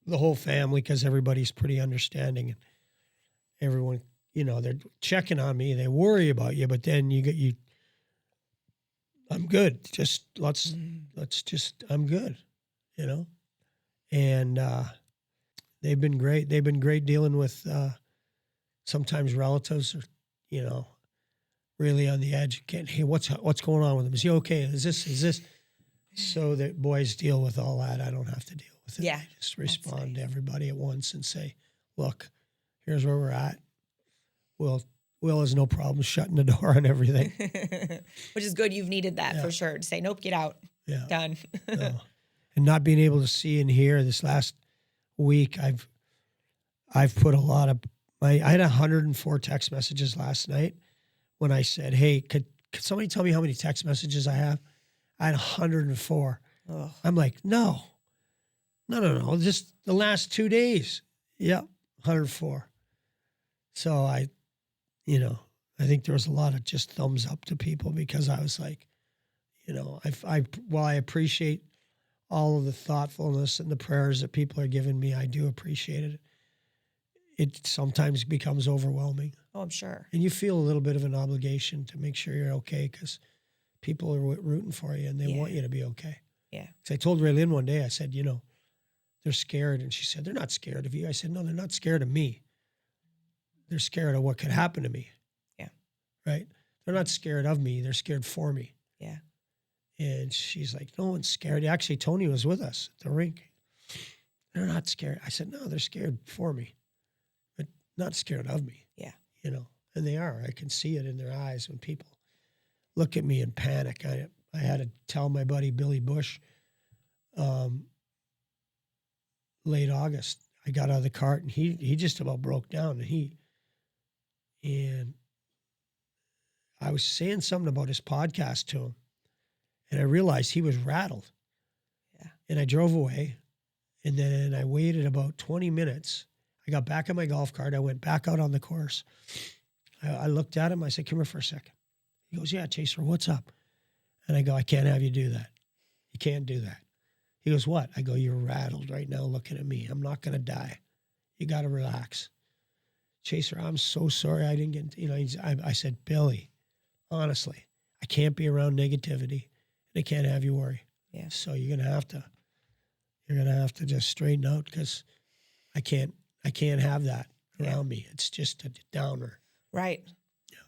the whole family because everybody's pretty understanding and everyone, they're checking on me. They worry about you, but then I'm good. Just I'm good, and they've been great. They've been great dealing with sometimes relatives or, really on the edge. Hey, what's going on with him? Is he okay? Is this? So that boys deal with all that. I don't have to deal with it. Yeah, I just respond to everybody at once and say, look, here's where we're at. Will has no problem shutting the door on everything. Which is good. You've needed that for sure. To say, nope, get out. Yeah. Done. No. And not being able to see and hear this last week, I've put a lot of I had 104 text messages last night when I said, hey, could somebody tell me how many text messages I have? I had 104. Ugh. I'm like, no, just the last 2 days. Yep, 104. So I think there was a lot of just thumbs up to people because I was like, while I appreciate all of the thoughtfulness and the prayers that people are giving me, I do appreciate it. It sometimes becomes overwhelming. Oh, I'm sure. And you feel a little bit of an obligation to make sure you're okay because people are rooting for you and they want you to be okay. Yeah. Because I told Raylene one day, I said, they're scared. And she said, they're not scared of you. I said, no, they're not scared of me. They're scared of what could happen to me. Yeah. Right? They're not scared of me. They're scared for me. Yeah. And she's like, no one's scared. Actually, Tony was with us at the rink. They're not scared. I said, no, they're scared for me, but not scared of me. Yeah. And they are. I can see it in their eyes when people look at me in panic. I had to tell my buddy Billy Bush late August. I got out of the cart and he just about broke down. And I was saying something about his podcast to him, and I realized he was rattled. Yeah. And I drove away, And then I waited about 20 minutes. I got back on my golf cart. I went back out on the course. I looked at him. I said, come here for a second. He goes, yeah, Chaser, what's up? And I go, I can't have you do that. You can't do that. He goes, what? I go, you're rattled right now looking at me. I'm not going to die. You got to relax. Chaser, I'm so sorry I didn't get, I said, Billy, honestly, I can't be around negativity and I can't have you worry. Yeah. So you're going to have to just straighten out because I can't have that around me. It's just a downer. Right.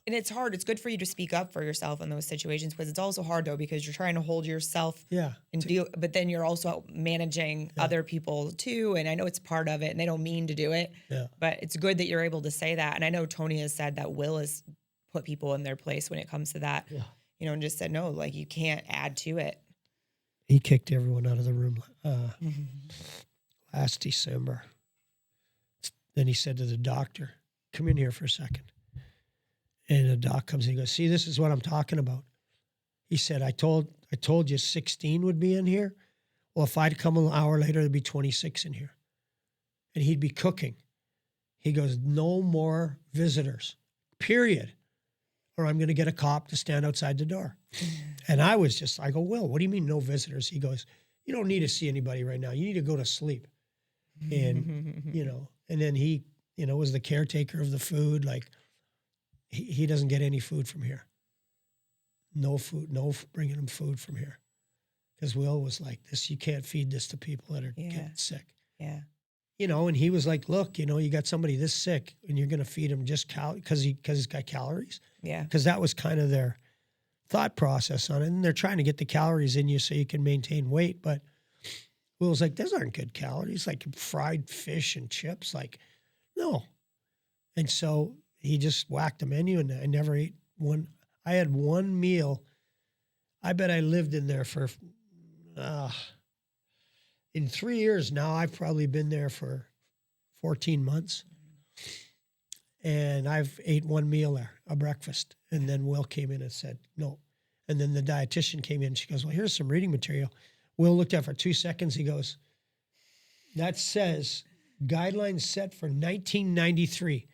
And it's hard. It's good for you to speak up for yourself in those situations, but it's also hard though, because you're trying to hold yourself and deal, but then you're also managing other people too. And I know it's part of it and they don't mean to do it, but it's good that you're able to say that. And I know Tony has said that Will has put people in their place when it comes to that, and just said, no, like you can't add to it. He kicked everyone out of the room last December. Then he said to the doctor, come in here for a second. And the doc comes in and goes, see, this is what I'm talking about. He said, I told you 16 would be in here. Well, if I'd come an hour later, there'd be 26 in here. And he'd be cooking. He goes, no more visitors, period. Or I'm going to get a cop to stand outside the door. And I go, Will, what do you mean no visitors? He goes, you don't need to see anybody right now. You need to go to sleep. And, and then he, was the caretaker of the food. Like, he doesn't get any food from here. No food, no bringing him food from here. Because Will was like, this, you can't feed this to people that are getting sick. Yeah. And he was like, look, you got somebody this sick and you're going to feed him just because he's got calories. Yeah. Because that was kind of their thought process on it. And they're trying to get the calories in you so you can maintain weight. But Will was like, those aren't good calories, like fried fish and chips. Like, no. And so he just whacked the menu and I never ate one. I had one meal. I bet I lived in there for, in 3 years now, I've probably been there for 14 months. And I've ate one meal there, a breakfast. And then Will came in and said, no. And then the dietitian came in. She goes, well, here's some reading material. Will looked at it for 2 seconds. He goes, that says guidelines set for 1993.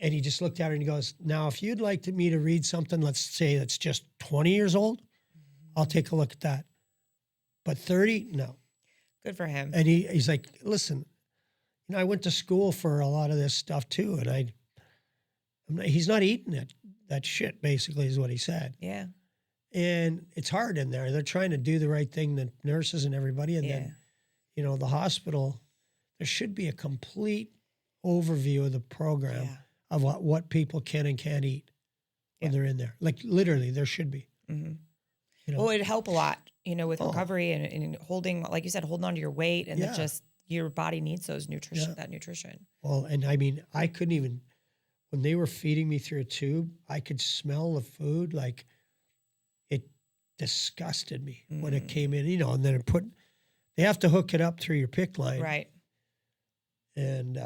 And he just looked at her and he goes, now, if you'd like me to read something, let's say that's just 20 years old, I'll take a look at that. But 30, no. Good for him. And he's like, listen, I went to school for a lot of this stuff too. And he's not eating that shit, basically, is what he said. Yeah. And it's hard in there. They're trying to do the right thing, the nurses and everybody. And then, the hospital, there should be a complete overview of the program of what people can and can't eat when they're in there. Like literally, there should be. Mm-hmm. Well, it'd help a lot, with recovery and holding, like you said, holding on to your weight and that just your body needs those that nutrition. Well, and I mean, I couldn't even, when they were feeding me through a tube, I could smell the food. Like it disgusted me when it came in, and then they have to hook it up through your PICC line. Right. And,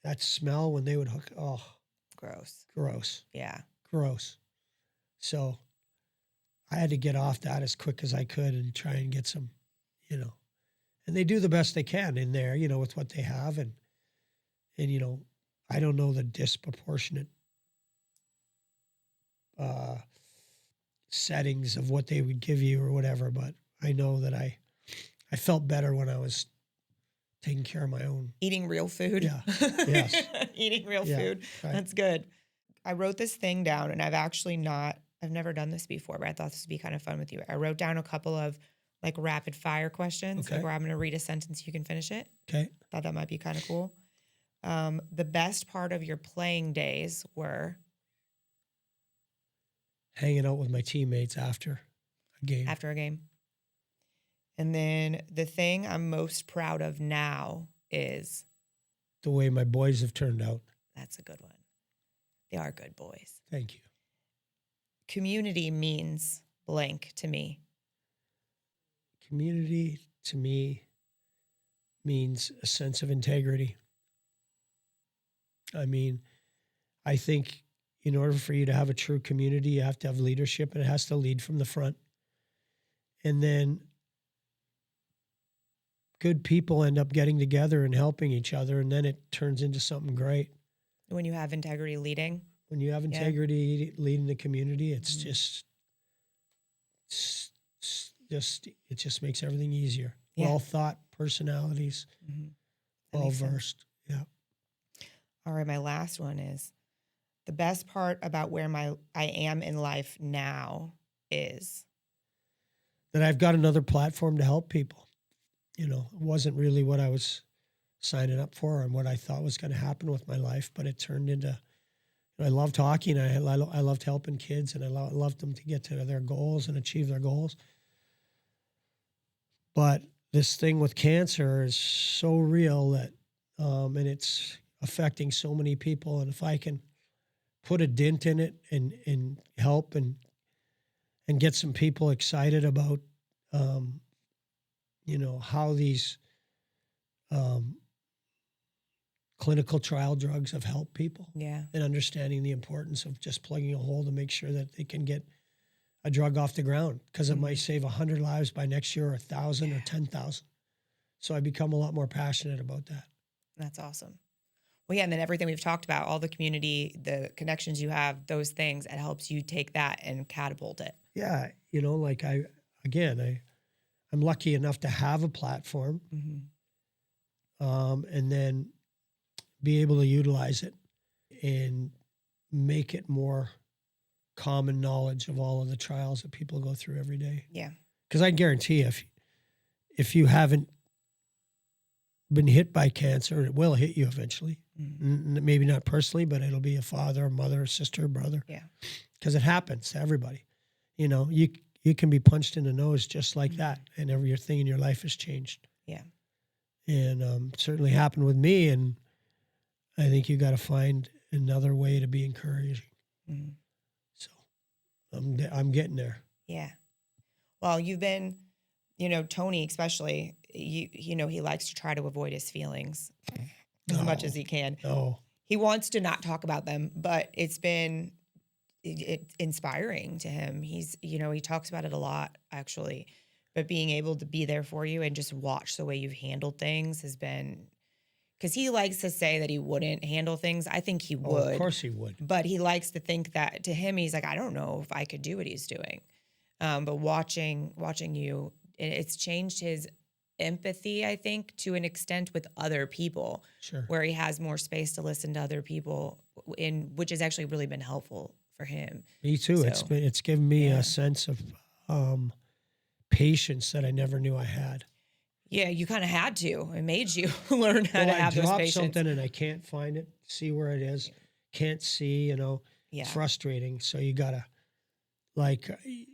that smell when they would hook, gross. Yeah. Gross. So I had to get off that as quick as I could and try and get some, and they do the best they can in there, with what they have. And I don't know the disproportionate settings of what they would give you or whatever, but I know that I felt better when I was taking care of my own. Eating real food. Yeah. Yes. Eating real food. Right. That's good. I wrote this thing down and I've never done this before, but I thought this would be kind of fun with you. I wrote down a couple of like rapid fire questions, like where I'm going to read a sentence, you can finish it. Okay. Thought that might be kind of cool. The best part of your playing days were? Hanging out with my teammates after a game. After a game. And then the thing I'm most proud of now is? The way my boys have turned out. That's a good one. They are good boys. Thank you. Community means blank to me. Community to me means a sense of integrity. I mean, I think in order for you to have a true community, you have to have leadership, and it has to lead from the front. And then good people end up getting together and helping each other, and then it turns into something great. When you have integrity leading. When you have Yeah. integrity leading the community, it's Mhm. it just makes everything easier. Yeah. Well thought personalities, Mhm. That well makes sense. versed. Yeah. All right, my last one is the best part about where I am in life now is. That I've got another platform to help people. It wasn't really what I was signing up for and what I thought was going to happen with my life, but it turned into. I love talking. I loved helping kids, and I loved them to get to their goals and achieve their goals. But this thing with cancer is so real that, and it's affecting so many people. And if I can put a dent in it and help and get some people excited about, how these um, clinical trial drugs have helped people, Yeah. and understanding the importance of just plugging a hole to make sure that they can get a drug off the ground, because it might save 100 lives by next year, or 1,000 or 10,000. So I become a lot more passionate about that. That's awesome. Well, yeah, and then everything we've talked about, all the community, the connections you have, those things, it helps you take that and catapult it. Yeah, like I'm lucky enough to have a platform, and then be able to utilize it and make it more common knowledge of all of the trials that people go through every day. Yeah. Because I guarantee you, if you haven't been hit by cancer, it will hit you eventually. Maybe not personally, but it'll be a father, a mother, a sister, a brother. Yeah. Because it happens to everybody. You can be punched in the nose just like that, and everything in your life has changed. Yeah. And certainly happened with me, and I think you got to find another way to be encouraging. So I'm getting there. Yeah. Well, you've been, Tony especially, he likes to try to avoid his feelings as much as he can. No. He wants to not talk about them, but it's been inspiring to him. He talks about it a lot, actually, but being able to be there for you and just watch the way you've handled things has been, because he likes to say that he wouldn't handle things. I think he would. Oh, of course he would. But he likes to think that, to him, he's like, I don't know if I could do what he's doing. But watching you, it's changed his empathy, I think, to an extent with other people. Sure. Where he has more space to listen to other people, which has actually really been helpful for him. Me too. So, It's given me a sense of patience that I never knew I had. Yeah, you kind of had to. It made you learn how to have those I drop patience. something and I can't find it, see where it is, can't see, It's frustrating. So you got to,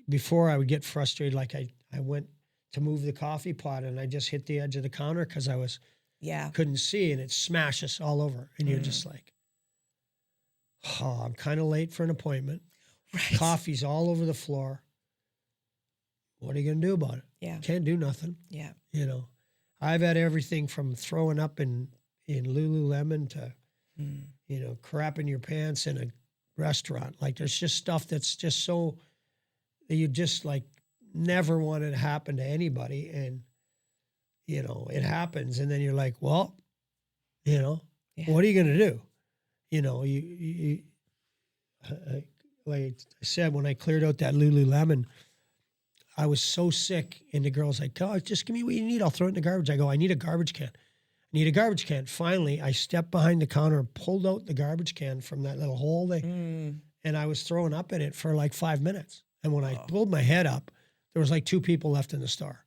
before I would get frustrated, I went to move the coffee pot and I just hit the edge of the counter because I couldn't see, and it smashes all over. And you're just like, oh, I'm kind of late for an appointment. Right. Coffee's all over the floor. What are you going to do about it? Yeah. Can't do nothing. Yeah. I've had everything from throwing up in Lululemon to, crapping your pants in a restaurant. There's just stuff that's just so that you just never want it to happen to anybody. And, it happens. And then you're like, well, what are you going to do? Like I said, when I cleared out that Lululemon, I was so sick, and the girl's like, oh, just give me what you need. I'll throw it in the garbage. I go, I need a garbage can. I need a garbage can. Finally, I stepped behind the counter and pulled out the garbage can from that little hole and I was throwing up in it for 5 minutes. And when I pulled my head up, there was 2 people left in the store.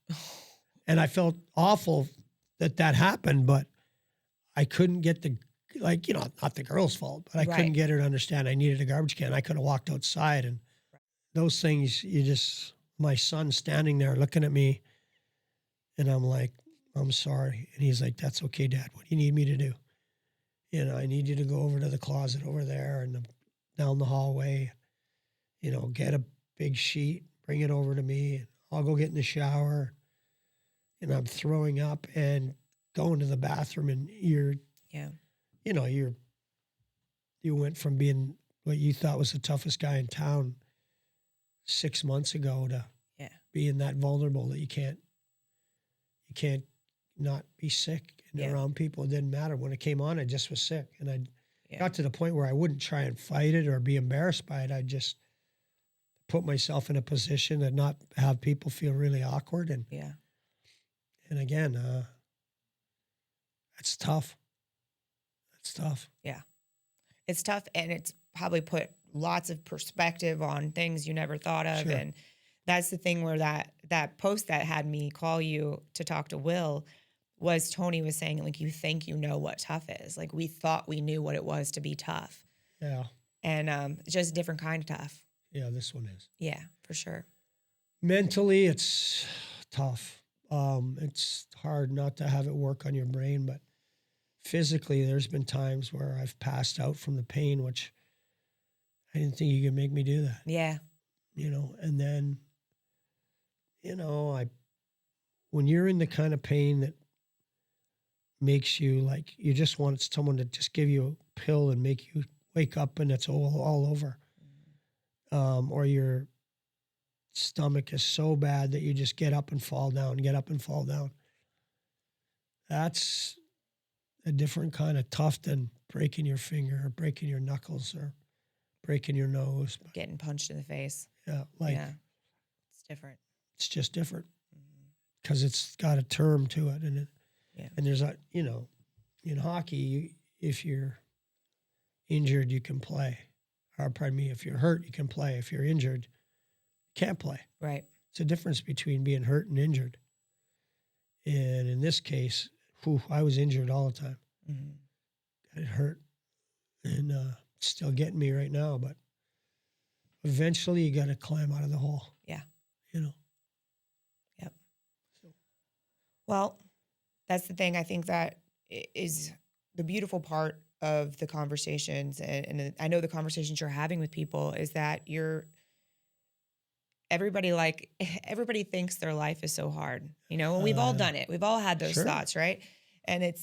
And I felt awful that happened, but I couldn't get not the girl's fault, but I couldn't get her to understand I needed a garbage can. I could have walked outside, and those things, my son standing there looking at me, and I'm like, I'm sorry. And he's like, that's okay, Dad. What do you need me to do? I need you to go over to the closet over there and down the hallway, get a big sheet, bring it over to me. And I'll go get in the shower. And I'm throwing up and going to the bathroom, and you went from being what you thought was the toughest guy in town 6 months ago to being that vulnerable that you can't not be sick and Yeah. around people. It didn't matter. When it came on, I just was sick. And I Yeah. got to the point where I wouldn't try and fight it or be embarrassed by it. I'd just put myself in a position to not have people feel really awkward. Yeah. And again, that's tough. That's tough. Yeah. It's tough, and it's probably put lots of perspective on things you never thought of. Sure. And that's the thing where that post that had me call you to talk to Will was Tony was saying, like, you think you know what tough is. Like, we thought we knew what it was to be tough. Yeah. And it's just a different kind of tough. Yeah, this one is. Yeah, for sure. Mentally, it's tough. It's hard not to have it work on your brain, but physically, there's been times where I've passed out from the pain, which I didn't think you could make me do that. Yeah. And then, when you're in the kind of pain that makes you like, you just want someone to just give you a pill and make you wake up and it's all over. Or your stomach is so bad that you just get up and fall down. That's a different kind of tough than breaking your finger or breaking your knuckles or breaking your nose. But Getting punched in the face. yeah, Yeah. It's different. it's just different because it's got a term to it. Yeah. And there's in hockey, if you're injured, you can play. Or pardon me, if you're hurt, you can play. If you're injured, you can't play. Right. It's a difference between being hurt and injured. And in this case, I was injured all the time. Mm-hmm. It hurt. And it's still getting me right now. But eventually you got to climb out of the hole. Yeah. So. Well, that's the thing. I think that is the beautiful part of the conversations. And I know the conversations you're having with people is that everybody thinks their life is so hard, and we've all done it. We've all had those Sure. thoughts, right? And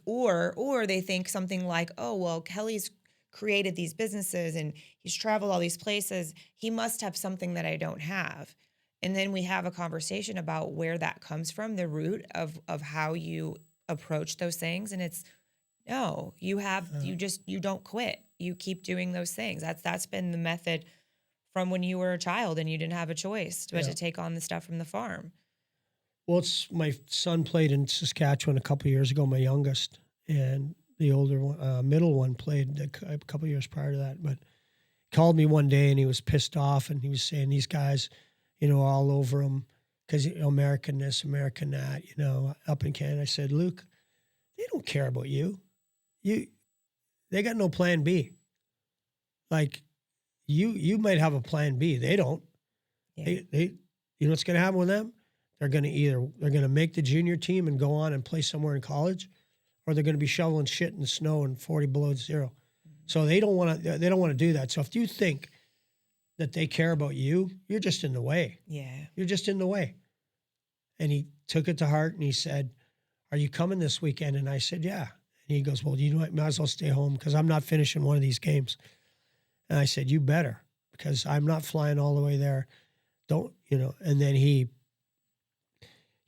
or they think something like, oh, well, Kelly's created these businesses and he's traveled all these places. He must have something that I don't have. And then we have a conversation about where that comes from, the root of how you approach those things. And it's, no, you don't quit. You keep doing those things. That's been the method from when you were a child and you didn't have a choice but to take on the stuff from the farm. Well, my son played in Saskatchewan a couple of years ago, my youngest, and the older one, middle one played a couple of years prior to that. But he called me one day and he was pissed off and he was saying these guys, all over him because American this, American that, up in Canada. I said, Luke, they don't care about you. They got no plan B. Like you might have a plan B. They don't. Yeah. They what's going to happen with them? They're going to make the junior team and go on and play somewhere in college, or they're going to be shoveling shit in the snow and 40 below zero. So they don't want to do that. So if you think that they care about you, you're just in the way. Yeah. You're just in the way. And he took it to heart and he said, are you coming this weekend? And I said, yeah. And he goes, well, you might as well stay home because I'm not finishing one of these games. And I said, you better, because I'm not flying all the way there. Don't, and then he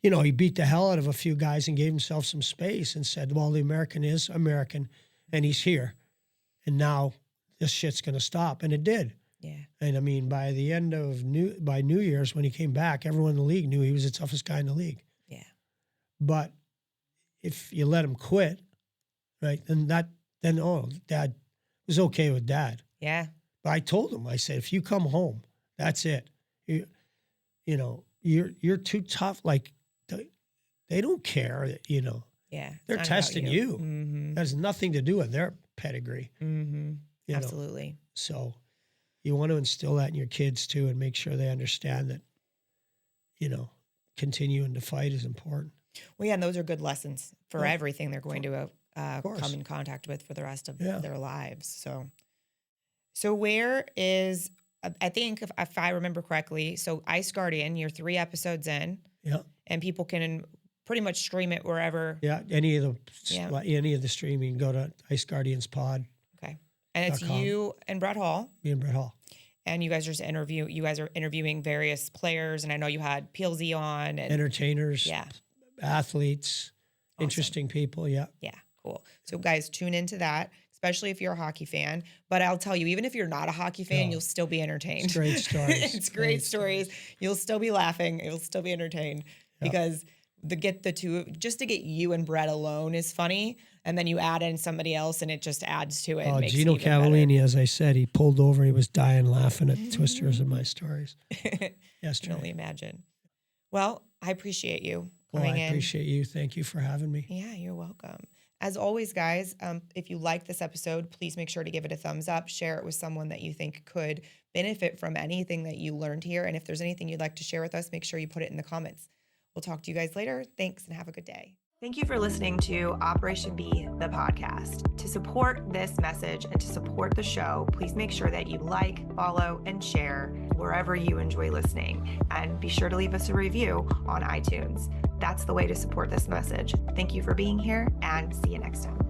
beat the hell out of a few guys and gave himself some space and said, well, the American is American and he's here. And now this shit's going to stop. And it did. Yeah. And I mean, by the end of by New Year's, when he came back, everyone in the league knew he was the toughest guy in the league. Yeah. But if you let him quit, right, then Dad was okay with Dad. Yeah. But I told him, I said, if you come home, that's it. You're too tough. Like they don't care that, Yeah. they're testing you. Mm-hmm. That has nothing to do with their pedigree. Mm-hmm. you know. Absolutely. So you want to instill that in your kids too and make sure they understand that, continuing to fight is important. Well, yeah, and those are good lessons for Yeah. everything they're going to course. come in contact with for the rest of Yeah. their lives. So where is, I think if I remember correctly, so Ice Guardian, you're 3 episodes in, Yeah. and people can pretty much stream it wherever. Yeah. Any of the streaming, go to Ice Guardians Pod. Okay. And it's .com. you and Brett Hall. Me and Brett Hall. And you guys are interviewing various players, and I know you had PLZ on. And Entertainers. yeah. Athletes. Interesting people. Yeah. Yeah, cool. So guys, tune into that, especially if you're a hockey fan. But I'll tell you, even if you're not a hockey fan, No. you'll still be entertained. It's great stories. It's great stories. You'll still be laughing. You'll still be entertained because just to get you and Brett alone is funny. And then you add in somebody else and it just adds to it. Oh, makes Gino it even better. Cavallini, as I said, he pulled over. He was dying laughing at twisters of my stories Can yesterday. only imagine. Well, I appreciate you Well, coming I in. appreciate you. Thank you for having me. Yeah, you're welcome. As always, guys, if you like this episode, please make sure to give it a thumbs up, share it with someone that you think could benefit from anything that you learned here. And if there's anything you'd like to share with us, make sure you put it in the comments. We'll talk to you guys later. Thanks and have a good day. Thank you for listening to Operation B, the podcast. To support this message and to support the show, please make sure that you like, follow, and share wherever you enjoy listening. And be sure to leave us a review on iTunes. That's the way to support this message. Thank you for being here and see you next time.